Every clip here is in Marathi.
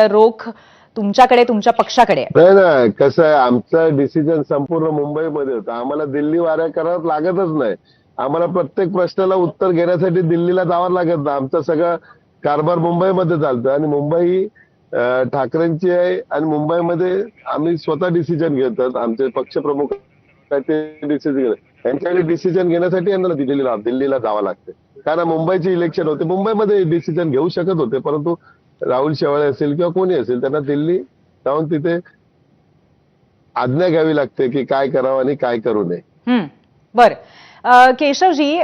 रोख तुमच्याकडे, तुमच्या पक्षाकडे आहे. नाही ना, कसं आहे, आमचं डिसिजन संपूर्ण मुंबईमध्ये होतं. आम्हाला दिल्ली वाऱ्या करावं लागतच नाही. आम्हाला प्रत्येक प्रश्नाला उत्तर घेण्यासाठी दिल्लीला जावं लागत नाही. आमचं सगळं कारभार मुंबईमध्ये चालतं आणि मुंबई ठाकरेंची आहे आणि मुंबईमध्ये आम्ही स्वतः डिसिजन घेतात. आमचे पक्षप्रमुख ते डिसिजन घेतात. यांच्याकडे डिसिजन घेण्यासाठी यांना दिल्लीला जावं लागते. कारण मुंबईची इलेक्शन होते, मुंबईमध्ये डिसिजन घेऊ शकत होते, परंतु राहुल शेवाळे असेल किंवा कोणी असेल त्यांना दिल्ली जाऊन तिथे आज्ञा घ्यावी लागते की काय करावं आणि काय करू नये. बर, केशवजी,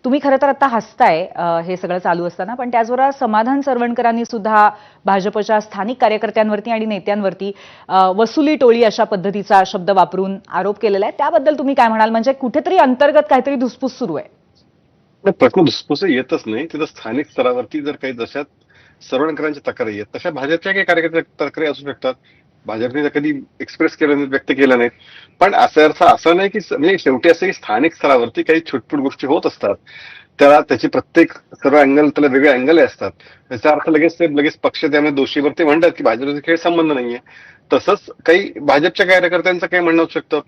तुम्ही खरं तर आता हसताय हे सगळं चालू असताना, पण त्याचबरोबर समाधान सरवणकरांनी सुद्धा भाजपच्या स्थानिक कार्यकर्त्यांवरती आणि नेत्यांवरती वसुली टोळी अशा पद्धतीचा शब्द वापरून आरोप केलेला आहे. त्याबद्दल तुम्ही काय म्हणाल? म्हणजे कुठेतरी अंतर्गत काहीतरी धुसफूस सुरू आहे. प्रश्न धुसफूस येतच नाही. तिथं स्थानिक स्तरावरती जर काही जशा सरवणकरांच्या तक्रारी आहेत तशा भाजपच्या काही कार्यकर्त्या तक्रारी असू शकतात. भाजपने कधी एक्सप्रेस केलं नाही, व्यक्त केलं नाहीत. पण असं नाही की म्हणजे शेवटी असं की स्थानिक स्तरावरती काही छोटपूट गोष्टी होत असतात. त्याची प्रत्येक सर्व अँगल, त्याला वेगळे अँगल असतात. त्याचा अर्थ लगेच पक्ष त्यामुळे दोषीवरती म्हणतात की भाजपचा खेळ संबंध नाहीये. तसंच काही भाजपच्या कार्यकर्त्यांचं काही म्हणणं असू शकतं.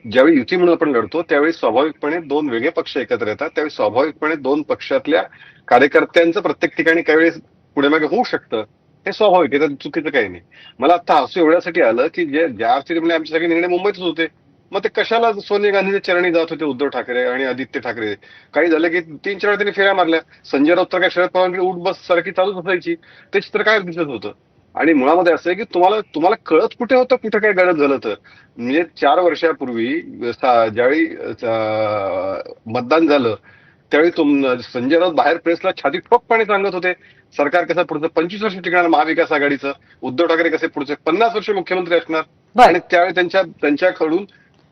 ज्यावेळी युती म्हणून आपण लढतो त्यावेळी स्वाभाविकपणे दोन वेगळे पक्ष एकत्र येतात. त्यावेळी स्वाभाविकपणे दोन पक्षातल्या कार्यकर्त्यांचं प्रत्येक ठिकाणी काही वेळेस पुढे मागे होऊ शकतं. हे स्वाभाविक आहे, त्यात चुकीचं काही नाही. मला आता हसू एवढ्यासाठी आलं की ज्या अर्थी आमचे सगळे निर्णय मुंबईतच होते, मग ते कशाला सोनिया गांधीच्या चरणी जात होते उद्धव ठाकरे आणि आदित्य ठाकरे. काही झालं की 3-4 वेळा त्यांनी फेऱ्या मारल्या. संजय राऊत तर काय शरद पवारांकडे उठ बस सारखी चालूच असायची. ते चित्र काय दिसत होतं. आणि मुळामध्ये असं आहे की तुम्हाला कळत कुठे होतं कुठे काय गरज झालं तर. म्हणजे 4 वर्षापूर्वी ज्यावेळी मतदान झालं त्यावेळी संजय राऊत बाहेर प्रेसला छाती ठोकपणे सांगत होते सरकार कसं पुढचं 25 वर्ष टिकणार महाविकास आघाडीचं, उद्धव ठाकरे कसे पुढचे 50 वर्ष मुख्यमंत्री असणार. आणि त्यावेळी त्यांच्याकडून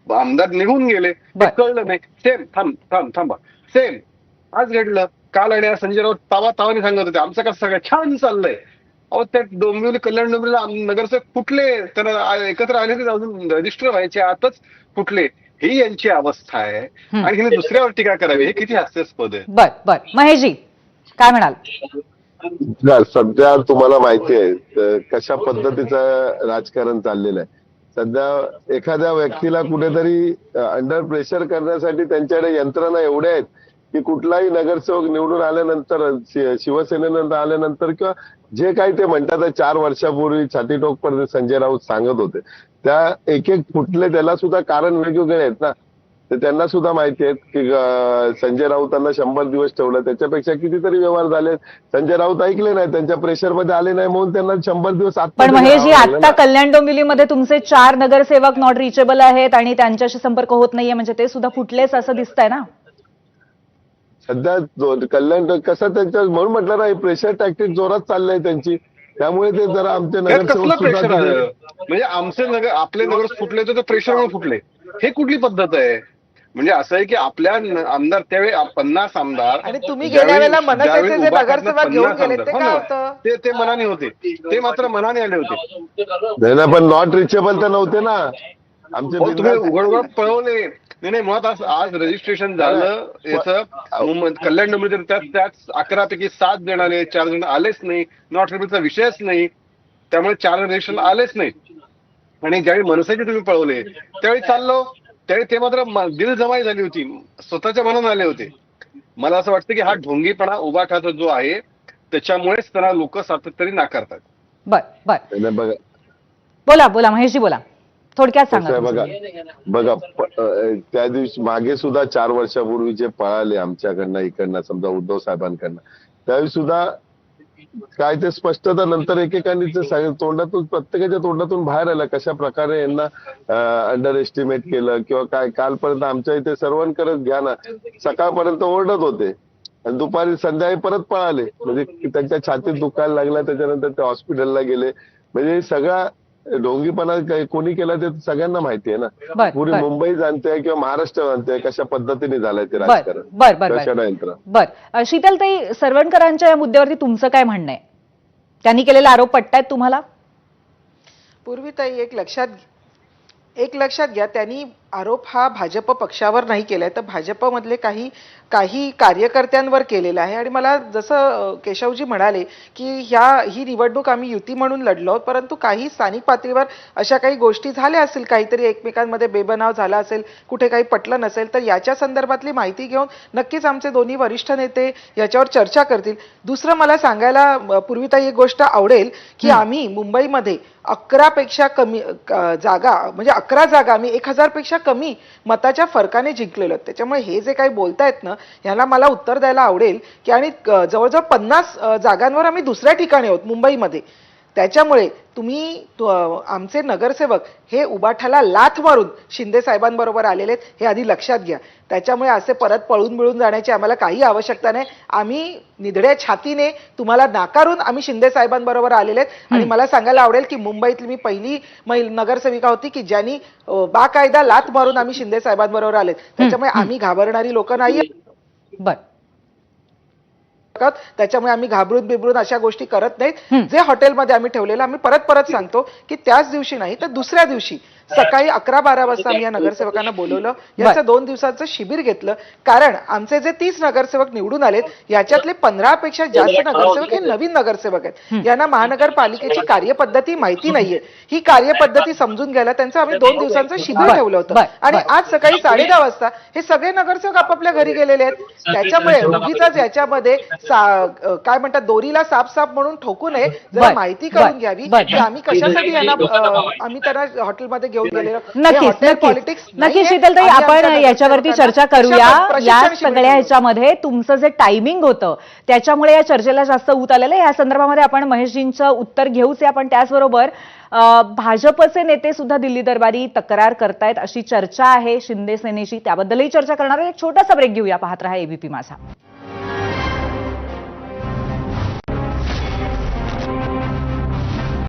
आमदार निघून गेले, कळलं नाही. सेम थांबा सेम आज घडलं काल. आणि संजय राऊत तावाने सांगत होते आमचं कसं सगळं छान चाललंय. अहो त्या डोंबिवली कल्याण डोंबिवलीला नगरसेवक फुटले, त्यांना एकत्र आले ते अजून रजिस्टर व्हायचे आताच फुटले. ही यांची अवस्था आहे आणि हिने दुसऱ्यावर टीका करावी, हे किती हास्यास्पद आहे. बर, महेशजी काय म्हणाल? सध्या तुम्हाला माहिती आहे कशा पद्धतीचं राजकारण चाललेलं आहे. सध्या एखाद्या व्यक्तीला कुठेतरी अंडर प्रेशर करण्यासाठी त्यांच्याकडे यंत्रणा एवढ्या आहेत की कुठलाही नगरसेवक निवडून आल्यानंतर, शिवसेनेनंतर आल्यानंतर किंवा जे काही ते म्हणतात 4 वर्षापूर्वी छाती ठोकपणे संजय राऊत सांगत होते, त्या एक फुटले त्याला सुद्धा कारण वेगवेगळे आहेत ना. तर त्यांना सुद्धा माहिती आहेत की संजय राऊतांना 100 दिवस ठेवलं, त्याच्यापेक्षा कितीतरी व्यवहार झाले. संजय राऊत ऐकले नाही, त्यांच्या प्रेशरमध्ये आले नाही म्हणून त्यांना 100 दिवस. पण महेशजी, आता कल्याण डोंबिवलीमध्ये तुमचे 4 नगरसेवक नॉट रिचेबल आहेत आणि त्यांच्याशी संपर्क होत नाहीये, म्हणजे ते सुद्धा फुटलेच असं दिसतंय ना. सध्या कल्याण कसं त्यांच्या म्हणून म्हटलं ना, प्रेशर टॅक्टिक जोरात चाललंय त्यांची. त्यामुळे ते जरा आमचे नगरसेवक म्हणजे आपले नगर फुटले तर प्रेशरवर फुटले, हे कुठली पद्धत आहे? म्हणजे असं आहे की आपल्या आमदार त्यावेळी 50 आमदार आणि तुम्ही गेल्या वेळेला मनसेचे जे नगरसेवक घेऊन गेले ते काय होतं? ते मनाने होते, ते मात्र मनाने आले होते. नाही, पण नॉट रिचेबल तर नव्हते ना आमचे. तुम्ही उघड पळवले. नाही, मुळात आज रजिस्ट्रेशन झालं याचं कल्याण डोंबिवली, त्याच 11 पैकी 7 जण आले, 4 जण आलेच नाही. नॉट रिचेबलचा विषयच नाही, त्यामुळे 4 रजिस्ट्रेशन आलेच नाही. आणि ज्यावेळी मनसेचे तुम्ही पळवले त्यावेळी त्यावेळी ते मात्र दिलजमाई झाली होती, स्वतःच्या मनाने आले होते. मला असं वाटतं की हा ढोंगीपणा उभाठाचा जो आहे त्याच्यामुळेच त्यांना लोक सातत्याने नाकारतात. बोला महेशजी, बोला थोडक्यात सांगा. बघा त्या दिवशी मागे सुद्धा 4 वर्षापूर्वी जे पळाले आमच्याकडनं इकडनं, समजा उद्धव साहेबांकडनं, त्यावेळी सुद्धा काय ते स्पष्टता नंतर एकेकांनी तोंडातून, प्रत्येकाच्या तोंडातून बाहेर आलं कशा प्रकारे यांना अंडर एस्टिमेट केलं किंवा काय. कालपर्यंत आमच्या इथे सर्वांकरच घ्या ना, सकाळपर्यंत ओरडत होते आणि दुपारी संध्याकाळी परत पळाले. म्हणजे त्यांच्या छातीत दुखायला लागला, त्याच्यानंतर ते हॉस्पिटलला गेले. म्हणजे सगळा ढोंगीपणा कोणी केला ते सगळ्यांना माहिती आहे ना. पुरी मुंबई जाणते किंवा महाराष्ट्र जाणते कशा पद्धतीने झालंय ते राजकारण. बर, शीतलताई, सरवणकरांच्या या मुद्द्यावरती तुमचं काय म्हणणं आहे? त्यांनी केलेले आरोप पटतायत तुम्हाला? पूर्वीताई, एक लक्षात घ्या, त्यांनी आरोप हा भाजप पक्षावर नाही केलाय, तर भाजपमधले काही काही कार्यकर्त्यांवर केलेला आहे. आणि मला जसं केशवजी म्हणाले की ही निवडणूक आम्ही युती म्हणून लढलो आहोत, परंतु काही स्थानिक पातळीवर अशा काही गोष्टी झाल्या असतील, काहीतरी एकमेकांमध्ये बेबनाव झाला असेल, कुठे काही पटलं नसेल, तर याच्या संदर्भातली माहिती घेऊन नक्कीच आमचे दोन्ही वरिष्ठ नेते याच्यावर चर्चा करतील. दुसरं मला सांगायला पूर्वीताई एक गोष्ट आवडेल की आम्ही मुंबईमध्ये 11 पेक्षा कमी जागा, म्हणजे 11 जागा आम्ही 1000 पेक्षा कमी मताच्या फरकाने जिंकलेलो आहोत. त्याच्यामुळे हे जे काही बोलतायत ना, याला मला उत्तर द्यायला आवडेल की आणि जवळजवळ 50 जागांवर आम्ही दुसऱ्या ठिकाणी आहोत मुंबईमध्ये. त्याच्यामुळे आमचे नगरसेवक हे उबाठाला लाथ मारून शिंदे साहेबांबरोबर आलेले आहेत, हे आधी लक्षात घ्या. त्याच्यामुळे असे परत पळून मिळून जाण्याची आम्हाला काही आवश्यकता नाही. आम्ही निधड्या छातीने तुम्हाला नाकारून आम्ही शिंदे साहेबांबरोबर आलेले आहेत. आणि मला सांगायला आवडेल की मुंबईतली मी पहिली नगरसेविका होती की ज्यांनी बाकायदा लाथ मारून आम्ही शिंदे साहेबांबरोबर आलेत. त्याच्यामुळे आम्ही घाबरणारी लोक नाहीये. बर त्याच्यामुळे आम्ही घाबरून बिबरून अशा गोष्टी करत नाहीत. जे हॉटेलमध्ये आम्ही ठेवलेलं, आम्ही परत परत सांगतो की त्याच दिवशी नाही तर दुसऱ्या दिवशी सकाळी 11-12 वाजता आम्ही या नगरसेवकांना बोलवलं. याचं 2 दिवसाचं शिबिर घेतलं, कारण आमचे जे 30 नगरसेवक निवडून आलेत याच्यातले 15 पेक्षा जास्त नगरसेवक हे नवीन नगरसेवक आहेत. यांना महानगरपालिकेची कार्यपद्धती माहिती नाहीये. ही कार्यपद्धती समजून घ्यायला त्यांचं आम्ही 2 दिवसांचं शिबिर ठेवलं होतं. आणि आज सकाळी 10:30 वाजता हे सगळे नगरसेवक आपापल्या घरी गेलेले आहेत. त्याच्यामुळे उगीच याच्यामध्ये काय म्हणतात, दोरीला साप म्हणून ठोकू नये. जरा माहिती करून घ्यावी की आम्ही कशासाठी यांना आम्ही त्यांना हॉटेलमध्ये घेऊन गेलेलो. नक्की शीतलताई, आपण याच्यावरती चर्चा करूया. या सगळ्या ह्याच्यामध्ये तुमचं जे टायमिंग होतं त्याच्यामुळे या चर्चेला जास्त ऊत आलेलं आहे. या संदर्भामध्ये आपण महेशजींचं उत्तर घेऊच या, पण त्याचबरोबर भाजपचे नेते सुद्धा दिल्ली दरबारी तक्रार करतायत अशी चर्चा आहे शिंदे सेनेची. त्याबद्दलही चर्चा करणार आहे. एक छोटासा ब्रेक घेऊया. पाहत रहा एबीपी माझा.